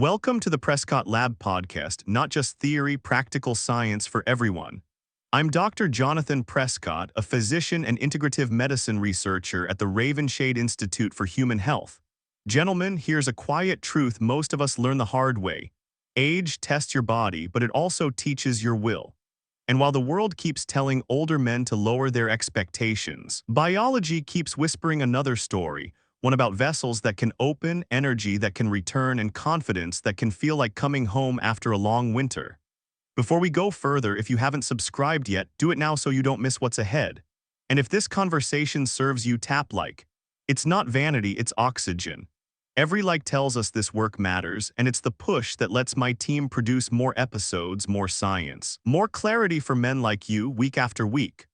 Welcome to the Prescott Lab podcast, not just theory, practical science for everyone. I'm Dr. Jonathan Prescott, a physician and integrative medicine researcher at the Ravenshade Institute for Human Health. Gentlemen, here's a quiet truth most of us learn the hard way. Age tests your body, but it also teaches your will. And while the world keeps telling older men to lower their expectations, biology keeps whispering another story, one about vessels that can open, energy that can return, and confidence that can feel like coming home after a long winter. Before we go further, if you haven't subscribed yet, do it now so you don't miss what's ahead. And if this conversation serves you, tap like. It's not vanity, it's oxygen. Every like tells us this work matters, and it's the push that lets my team produce more episodes, more science, more clarity for men like you week after week.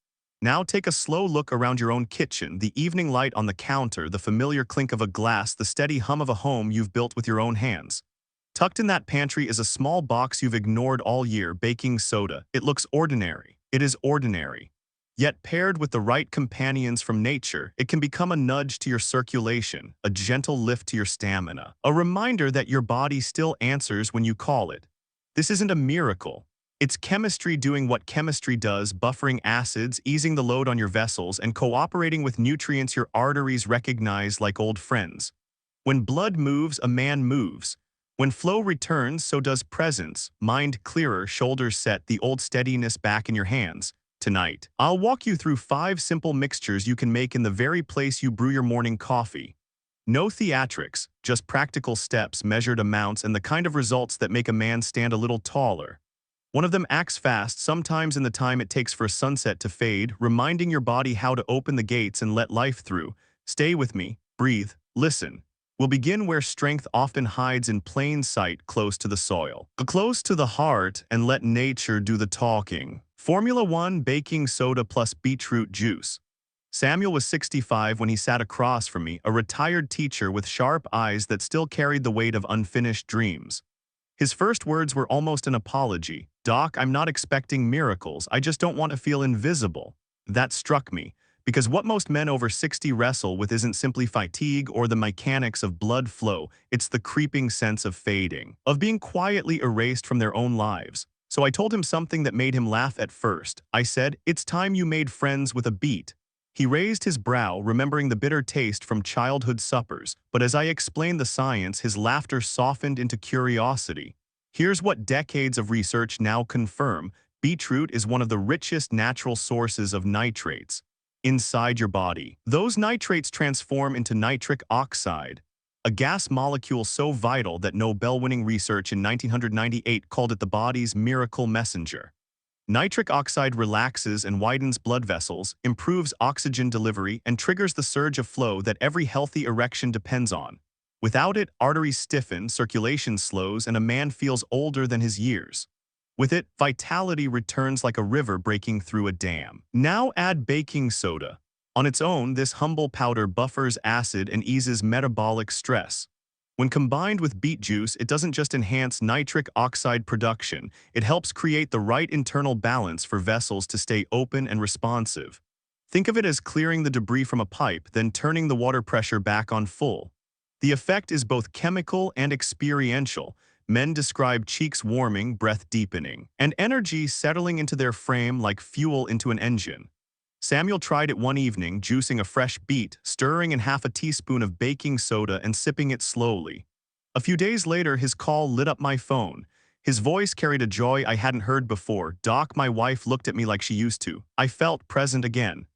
Now take a slow look around your own kitchen, the evening light on the counter, the familiar clink of a glass, the steady hum of a home you've built with your own hands. Tucked in that pantry is a small box you've ignored all year, baking soda. It looks ordinary. It is ordinary. Yet paired with the right companions from nature, it can become a nudge to your circulation, a gentle lift to your stamina, a reminder that your body still answers when you call it. This isn't a miracle. It's chemistry doing what chemistry does, buffering acids, easing the load on your vessels, and cooperating with nutrients your arteries recognize like old friends. When blood moves, a man moves. When flow returns, so does presence, mind clearer, shoulders set, the old steadiness back in your hands. Tonight, I'll walk you through 5 simple mixtures you can make in the very place you brew your morning coffee. No theatrics, just practical steps, measured amounts, and the kind of results that make a man stand a little taller. One of them acts fast, sometimes in the time it takes for a sunset to fade, reminding your body how to open the gates and let life through. Stay with me, breathe, listen. We'll begin where strength often hides in plain sight, close to the soil. Go close to the heart and let nature do the talking. Formula 1 baking soda plus beetroot juice. Samuel was 65 when he sat across from me, a retired teacher with sharp eyes that still carried the weight of unfinished dreams. His first words were almost an apology. "Doc, I'm not expecting miracles. I just don't want to feel invisible." That struck me, because what most men over 60 wrestle with isn't simply fatigue or the mechanics of blood flow, it's the creeping sense of fading, of being quietly erased from their own lives. So I told him something that made him laugh at first. I said, "It's time you made friends with a beat." He raised his brow, remembering the bitter taste from childhood suppers, but as I explained the science, his laughter softened into curiosity. Here's what decades of research now confirm: beetroot is one of the richest natural sources of nitrates inside your body. Those nitrates transform into nitric oxide, a gas molecule so vital that Nobel-winning research in 1998 called it the body's miracle messenger. Nitric oxide relaxes and widens blood vessels, improves oxygen delivery, and triggers the surge of flow that every healthy erection depends on. Without it, arteries stiffen, circulation slows, and a man feels older than his years. With it, vitality returns like a river breaking through a dam. Now add baking soda. On its own, this humble powder buffers acid and eases metabolic stress. When combined with beet juice, it doesn't just enhance nitric oxide production, it helps create the right internal balance for vessels to stay open and responsive. Think of it as clearing the debris from a pipe, then turning the water pressure back on full. The effect is both chemical and experiential. Men describe cheeks warming, breath deepening, and energy settling into their frame like fuel into an engine. Samuel tried it one evening, juicing a fresh beet, stirring in half a teaspoon of baking soda and sipping it slowly. A few days later, his call lit up my phone. His voice carried a joy I hadn't heard before. "Doc, my wife looked at me like she used to. I felt present again."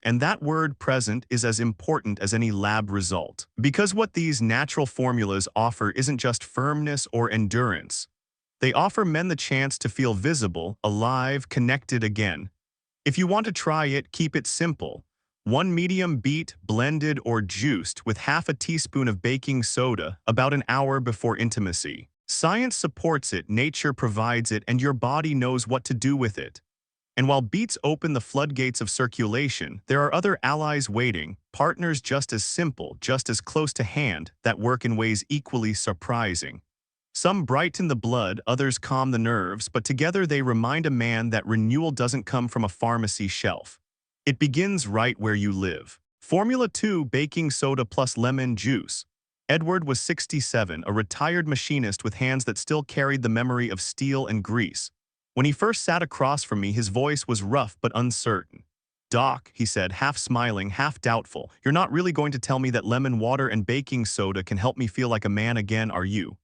And that word present is as important as any lab result. Because what these natural formulas offer isn't just firmness or endurance. They offer men the chance to feel visible, alive, connected again. If you want to try it, keep it simple. 1 medium beet, blended or juiced, with half a teaspoon of baking soda, about an hour before intimacy. Science supports it, nature provides it, and your body knows what to do with it. And while beets open the floodgates of circulation, there are other allies waiting, partners just as simple, just as close to hand, that work in ways equally surprising. Some brighten the blood, others calm the nerves, but together they remind a man that renewal doesn't come from a pharmacy shelf. It begins right where you live. Formula 2 baking soda plus lemon juice. Edward was 67, a retired machinist with hands that still carried the memory of steel and grease. When he first sat across from me, his voice was rough but uncertain. "Doc," he said, half smiling, half doubtful, "you're not really going to tell me that lemon water and baking soda can help me feel like a man again, are you?"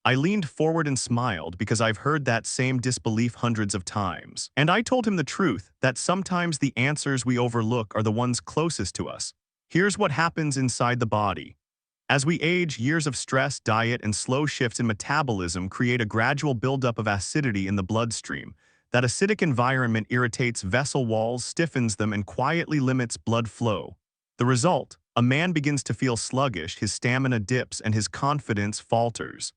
I leaned forward and smiled because I've heard that same disbelief hundreds of times. And I told him the truth, that sometimes the answers we overlook are the ones closest to us. Here's what happens inside the body. As we age, years of stress, diet, and slow shifts in metabolism create a gradual buildup of acidity in the bloodstream. That acidic environment irritates vessel walls, stiffens them, and quietly limits blood flow. The result? A man begins to feel sluggish, his stamina dips, and his confidence falters.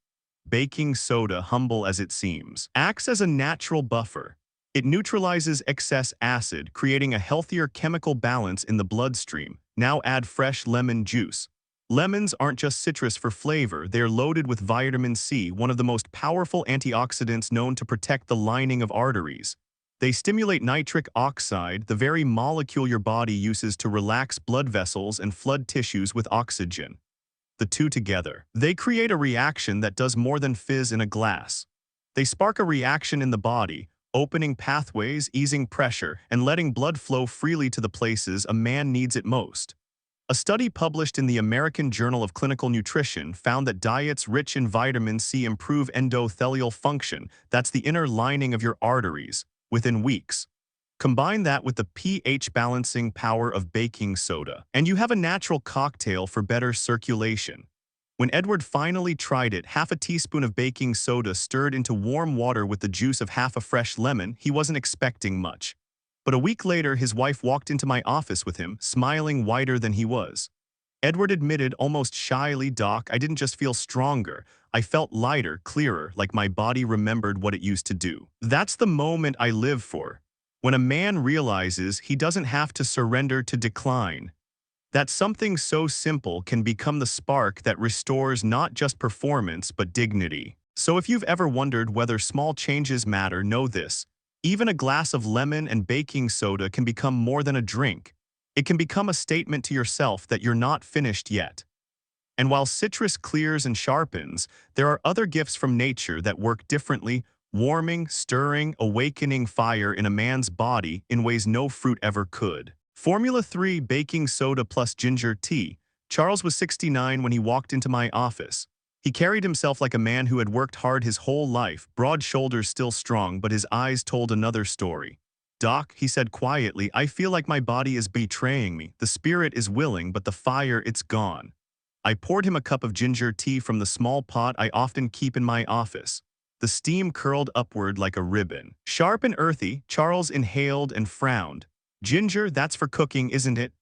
Baking soda, humble as it seems, acts as a natural buffer. It neutralizes excess acid, creating a healthier chemical balance in the bloodstream. Now add fresh lemon juice. Lemons aren't just citrus for flavor, they're loaded with vitamin C, one of the most powerful antioxidants known to protect the lining of arteries. They stimulate nitric oxide, the very molecule your body uses to relax blood vessels and flood tissues with oxygen. The two together, they create a reaction that does more than fizz in a glass. They spark a reaction in the body, opening pathways, easing pressure, and letting blood flow freely to the places a man needs it most. A study published in the American Journal of Clinical Nutrition found that diets rich in vitamin C improve endothelial function, that's the inner lining of your arteries, within weeks. Combine that with the pH balancing power of baking soda, and you have a natural cocktail for better circulation. When Edward finally tried it, half a teaspoon of baking soda stirred into warm water with the juice of half a fresh lemon, he wasn't expecting much. But a week later, his wife walked into my office with him, smiling wider than he was. Edward admitted almost shyly, "Doc, I didn't just feel stronger. I felt lighter, clearer, like my body remembered what it used to do." That's the moment I live for. When a man realizes he doesn't have to surrender to decline. That something so simple can become the spark that restores not just performance but dignity. So if you've ever wondered whether small changes matter, know this. Even a glass of lemon and baking soda can become more than a drink. It can become a statement to yourself that you're not finished yet. And while citrus clears and sharpens, there are other gifts from nature that work differently, warming, stirring, awakening fire in a man's body in ways no fruit ever could. Formula 3 baking soda plus ginger tea. Charles was 69 when he walked into my office. He carried himself like a man who had worked hard his whole life, broad shoulders still strong, but his eyes told another story. "Doc," he said quietly, "I feel like my body is betraying me. The spirit is willing, but the fire, it's gone." I poured him a cup of ginger tea from the small pot I often keep in my office. The steam curled upward like a ribbon. Sharp and earthy, Charles inhaled and frowned. "Ginger, that's for cooking, isn't it?"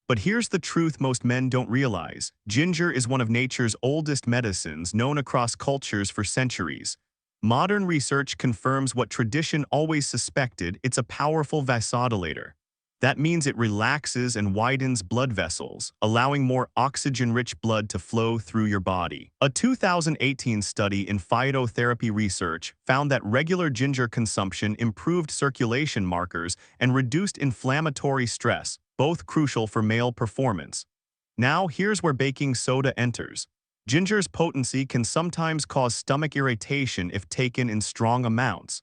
But here's the truth most men don't realize. Ginger is one of nature's oldest medicines, known across cultures for centuries. Modern research confirms what tradition always suspected: it's a powerful vasodilator. That means it relaxes and widens blood vessels, allowing more oxygen-rich blood to flow through your body. A 2018 study in phytotherapy research found that regular ginger consumption improved circulation markers and reduced inflammatory stress, both crucial for male performance. Now, here's where baking soda enters. Ginger's potency can sometimes cause stomach irritation if taken in strong amounts.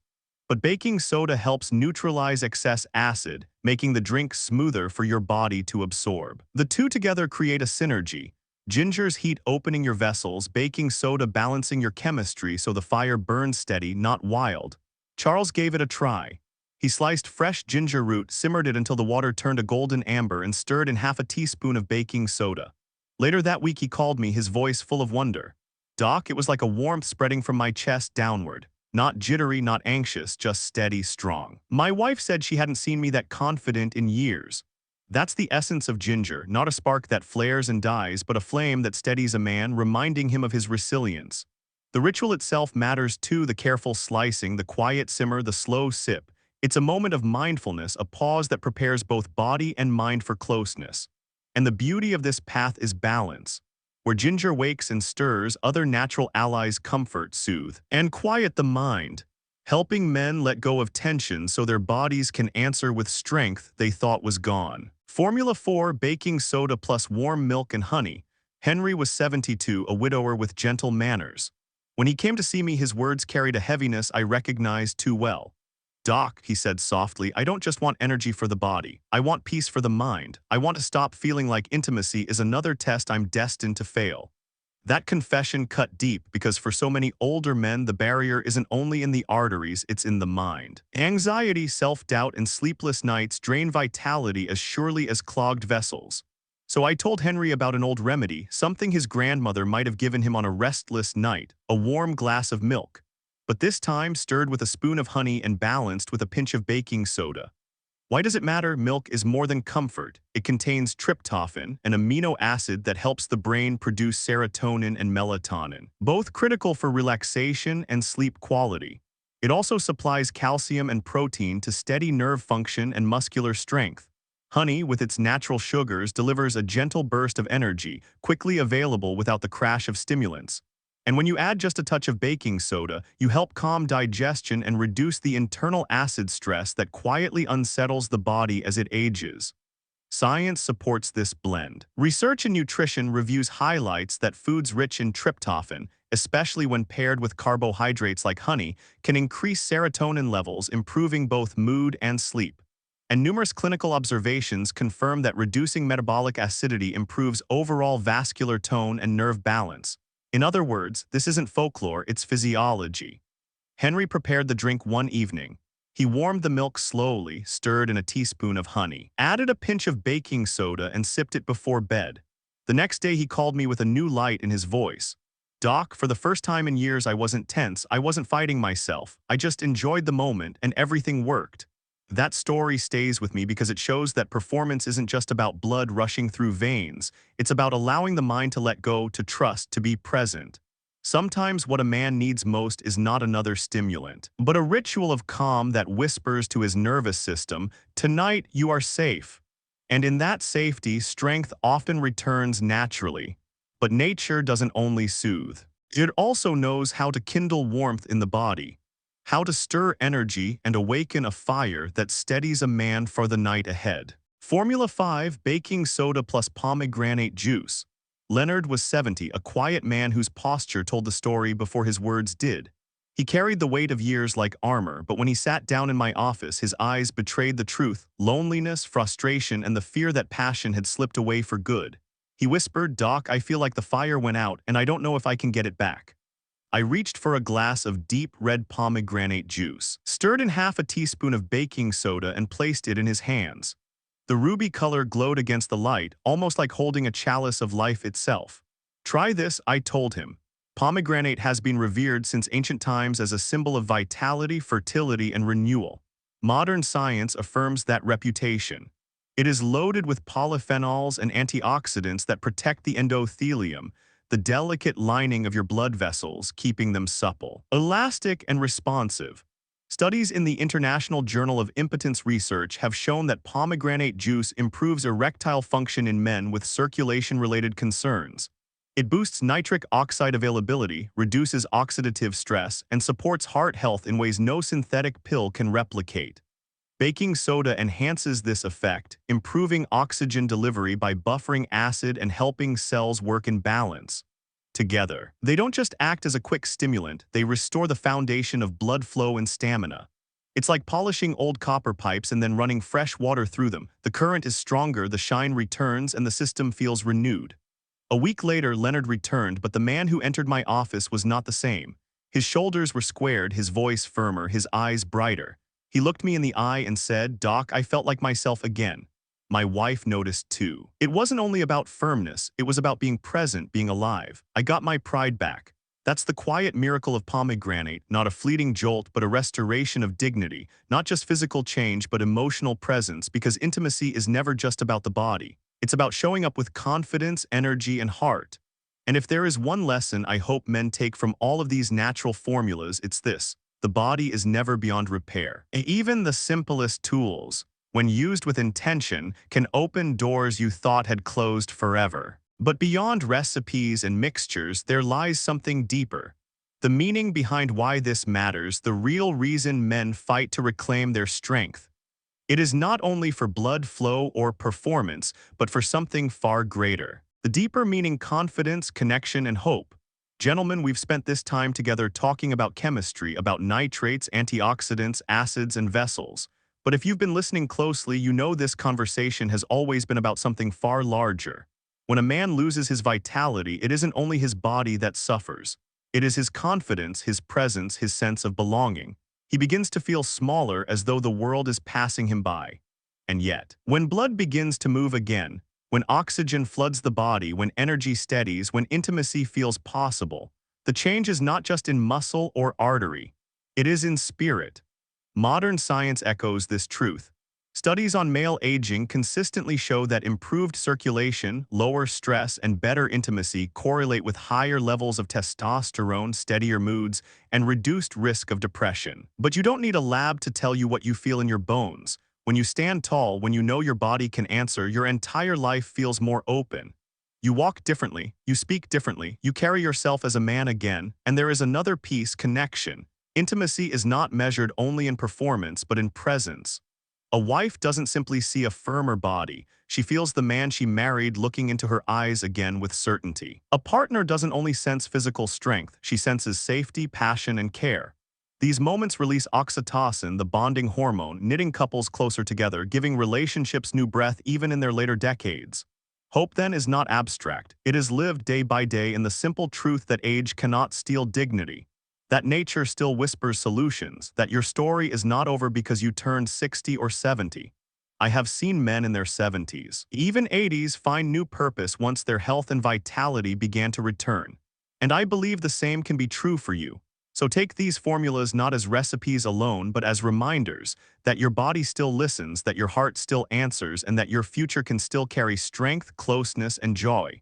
But baking soda helps neutralize excess acid, making the drink smoother for your body to absorb. The two together create a synergy. Ginger's heat opening your vessels, baking soda balancing your chemistry so the fire burns steady, not wild. Charles gave it a try. He sliced fresh ginger root, simmered it until the water turned a golden amber, and stirred in half a teaspoon of baking soda. Later that week he called me, his voice full of wonder. "Doc, it was like a warmth spreading from my chest downward. Not jittery, not anxious, just steady, strong." My wife said she hadn't seen me that confident in years. That's the essence of ginger, not a spark that flares and dies, but a flame that steadies a man, reminding him of his resilience. The ritual itself matters too: the careful slicing, the quiet simmer, the slow sip. It's a moment of mindfulness, a pause that prepares both body and mind for closeness. And the beauty of this path is balance. Where ginger wakes and stirs, other natural allies comfort, soothe, and quiet the mind, helping men let go of tension so their bodies can answer with strength they thought was gone. Formula 4 baking soda plus warm milk and honey. Henry was 72, a widower with gentle manners. When he came to see me, his words carried a heaviness I recognized too well. "Doc," he said softly, "I don't just want energy for the body. I want peace for the mind. I want to stop feeling like intimacy is another test I'm destined to fail." That confession cut deep because for so many older men, the barrier isn't only in the arteries, it's in the mind. Anxiety, self-doubt, and sleepless nights drain vitality as surely as clogged vessels. So I told Henry about an old remedy, something his grandmother might have given him on a restless night, a warm glass of milk. But this time stirred with a spoon of honey and balanced with a pinch of baking soda. Why does it matter? Milk is more than comfort. It contains tryptophan, an amino acid that helps the brain produce serotonin and melatonin, both critical for relaxation and sleep quality. It also supplies calcium and protein to steady nerve function and muscular strength. Honey, with its natural sugars, delivers a gentle burst of energy, quickly available without the crash of stimulants. And when you add just a touch of baking soda, you help calm digestion and reduce the internal acid stress that quietly unsettles the body as it ages. Science supports this blend. Research in nutrition reviews highlights that foods rich in tryptophan, especially when paired with carbohydrates like honey, can increase serotonin levels, improving both mood and sleep. And numerous clinical observations confirm that reducing metabolic acidity improves overall vascular tone and nerve balance. In other words, this isn't folklore, it's physiology. Henry prepared the drink one evening. He warmed the milk slowly, stirred in a teaspoon of honey, added a pinch of baking soda, and sipped it before bed. The next day he called me with a new light in his voice. "Doc, for the first time in years I wasn't tense, I wasn't fighting myself. I just enjoyed the moment and everything worked." That story stays with me because it shows that performance isn't just about blood rushing through veins. It's about allowing the mind to let go, to trust, to be present. Sometimes what a man needs most is not another stimulant, but a ritual of calm that whispers to his nervous system, "Tonight you are safe." And in that safety, strength often returns naturally. But nature doesn't only soothe. It also knows how to kindle warmth in the body, how to stir energy and awaken a fire that steadies a man for the night ahead. Formula 5, baking soda plus pomegranate juice. Leonard was 70, a quiet man whose posture told the story before his words did. He carried the weight of years like armor, but when he sat down in my office, his eyes betrayed the truth: loneliness, frustration, and the fear that passion had slipped away for good. He whispered, "Doc, I feel like the fire went out, and I don't know if I can get it back." I reached for a glass of deep red pomegranate juice, stirred in half a teaspoon of baking soda, and placed it in his hands. The ruby color glowed against the light, almost like holding a chalice of life itself. "Try this," I told him. Pomegranate has been revered since ancient times as a symbol of vitality, fertility, and renewal. Modern science affirms that reputation. It is loaded with polyphenols and antioxidants that protect the endothelium, the delicate lining of your blood vessels, keeping them supple, elastic, and responsive. Studies in the International Journal of Impotence Research have shown that pomegranate juice improves erectile function in men with circulation-related concerns. It boosts nitric oxide availability, reduces oxidative stress, and supports heart health in ways no synthetic pill can replicate. Baking soda enhances this effect, improving oxygen delivery by buffering acid and helping cells work in balance. Together, they don't just act as a quick stimulant, they restore the foundation of blood flow and stamina. It's like polishing old copper pipes and then running fresh water through them. The current is stronger, the shine returns, and the system feels renewed. A week later, Leonard returned, but the man who entered my office was not the same. His shoulders were squared, his voice firmer, his eyes brighter. He looked me in the eye and said, "Doc, I felt like myself again." My wife noticed too. It wasn't only about firmness, it was about being present, being alive. I got my pride back. That's the quiet miracle of pomegranate, not a fleeting jolt, but a restoration of dignity, not just physical change, but emotional presence, because intimacy is never just about the body. It's about showing up with confidence, energy, and heart. And if there is one lesson I hope men take from all of these natural formulas, it's this: the body is never beyond repair. Even the simplest tools, when used with intention, can open doors you thought had closed forever. But beyond recipes and mixtures, there lies something deeper. The meaning behind why this matters, the real reason men fight to reclaim their strength. It is not only for blood flow or performance, but for something far greater. The deeper meaning confidence, connection, and hope. Gentlemen, we've spent this time together talking about chemistry, about nitrates, antioxidants, acids, and vessels. But if you've been listening closely, you know this conversation has always been about something far larger. When a man loses his vitality, it isn't only his body that suffers. It is his confidence, his presence, his sense of belonging. He begins to feel smaller, as though the world is passing him by. And yet, when blood begins to move again, when oxygen floods the body, when energy steadies, when intimacy feels possible, the change is not just in muscle or artery. It is in spirit. Modern science echoes this truth. Studies on male aging consistently show that improved circulation, lower stress, and better intimacy correlate with higher levels of testosterone, steadier moods, and reduced risk of depression. But you don't need a lab to tell you what you feel in your bones. When you stand tall, when you know your body can answer, your entire life feels more open. You walk differently, you speak differently, you carry yourself as a man again, and there is another piece: connection. Intimacy is not measured only in performance, but in presence. A wife doesn't simply see a firmer body, she feels the man she married looking into her eyes again with certainty. A partner doesn't only sense physical strength, she senses safety, passion, and care. These moments release oxytocin, the bonding hormone, knitting couples closer together, giving relationships new breath even in their later decades. Hope, then, is not abstract. It is lived day by day in the simple truth that age cannot steal dignity, that nature still whispers solutions, that your story is not over because you turned 60 or 70. I have seen men in their 70s, even 80s, find new purpose once their health and vitality began to return. And I believe the same can be true for you. So take these formulas not as recipes alone, but as reminders that your body still listens, that your heart still answers, and that your future can still carry strength, closeness, and joy.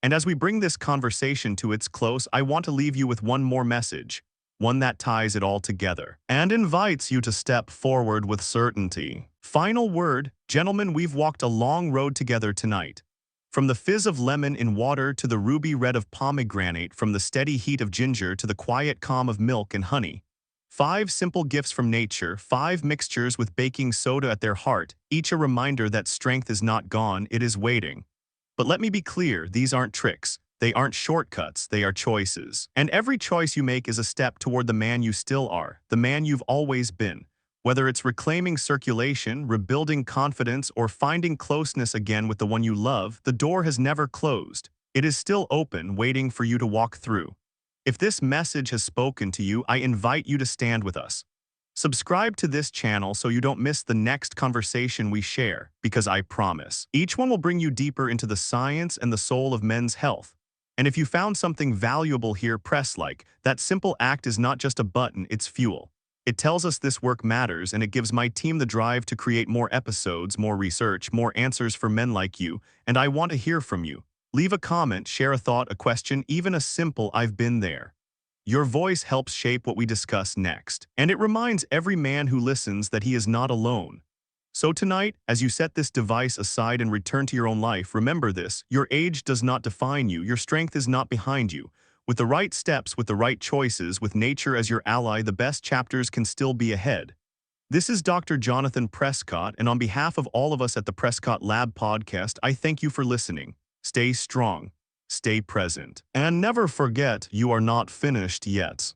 And as we bring this conversation to its close, I want to leave you with one more message, one that ties it all together and invites you to step forward with certainty. Final word, gentlemen, we've walked a long road together tonight. From the fizz of lemon in water to the ruby red of pomegranate, from the steady heat of ginger to the quiet calm of milk and honey. 5 simple gifts from nature, 5 mixtures with baking soda at their heart, each a reminder that strength is not gone, it is waiting. But let me be clear, these aren't tricks. They aren't shortcuts, they are choices. And every choice you make is a step toward the man you still are, the man you've always been. Whether it's reclaiming circulation, rebuilding confidence, or finding closeness again with the one you love, the door has never closed. It is still open, waiting for you to walk through. If this message has spoken to you, I invite you to stand with us. Subscribe to this channel so you don't miss the next conversation we share, because I promise, each one will bring you deeper into the science and the soul of men's health. And if you found something valuable here, press like. That simple act is not just a button, it's fuel. It tells us this work matters, and it gives my team the drive to create more episodes, more research, more answers for men like you, and I want to hear from you. Leave a comment, share a thought, a question, even a simple "I've been there." Your voice helps shape what we discuss next, and it reminds every man who listens that he is not alone. So tonight, as you set this device aside and return to your own life, remember this: your age does not define you, your strength is not behind you. With the right steps, with the right choices, with nature as your ally, the best chapters can still be ahead. This is Dr. Jonathan Prescott, and on behalf of all of us at the Prescott Lab podcast, I thank you for listening. Stay strong, stay present, and never forget you are not finished yet.